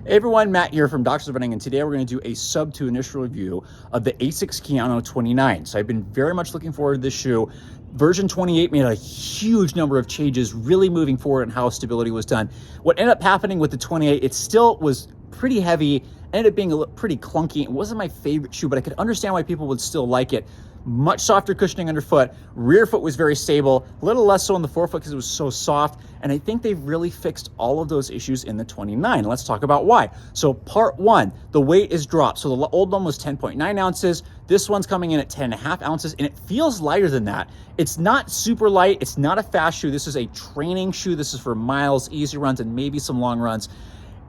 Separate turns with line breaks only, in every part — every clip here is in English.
Hey everyone, Matt here from Doctors of Running, and today we're going to do a sub to initial review of the Asics Kayano 29. So I've been very much looking forward to this shoe. Version 28 made a huge number of changes, really moving forward in how stability was done. What ended up happening with the 28, it still was pretty heavy, ended up being pretty clunky. It wasn't my favorite shoe, but I could understand why people would still like it. Much softer cushioning underfoot. Rear foot was very stable, a little less so on the forefoot because it was so soft. And I think they've really fixed all of those issues in the 29. Let's talk about why. So part one, the weight is dropped. So the old one was 10.9 ounces. This one's coming in at 10.5 ounces, and it feels lighter than that. It's not super light. It's not a fast shoe. This is a training shoe. This is for miles, easy runs, and maybe some long runs.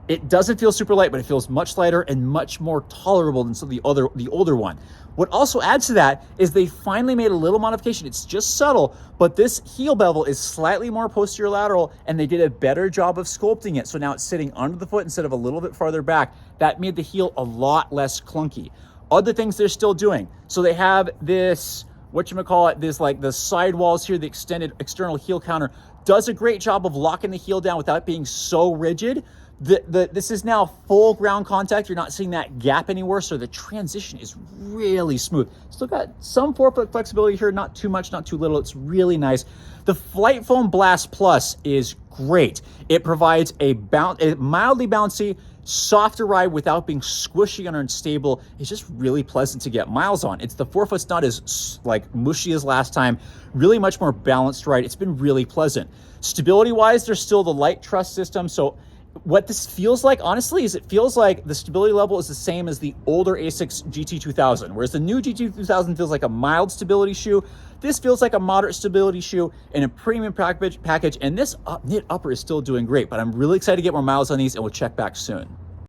It doesn't feel super light, but it feels much lighter and much more tolerable than the older one. What also adds to that is they finally made a little modification. It's just subtle, but this heel bevel is slightly more posterior lateral, and they did a better job of sculpting it. So now it's sitting under the foot instead of a little bit farther back. That made the heel a lot less clunky. Other things they're still doing. So they have this, this like the sidewalls here, the extended external heel counter does a great job of locking the heel down without being so rigid. This is now full ground contact. You're not seeing that gap anymore, so the transition is really smooth. Still got some forefoot flexibility here, not too much, not too little. It's really nice. The Flight Foam Blast Plus is great. It provides a mildly bouncy, softer ride without being squishy and unstable. It's just really pleasant to get miles on. The forefoot's not as like mushy as last time. Really much more balanced ride. It's been really pleasant. Stability wise, there's still the light truss system. So what this feels like, honestly, is it feels like the stability level is the same as the older Asics GT2000, whereas the new GT2000 feels like a mild stability shoe. This feels like a moderate stability shoe in a premium package, and this knit upper is still doing great, but I'm really excited to get more miles on these, and we'll check back soon.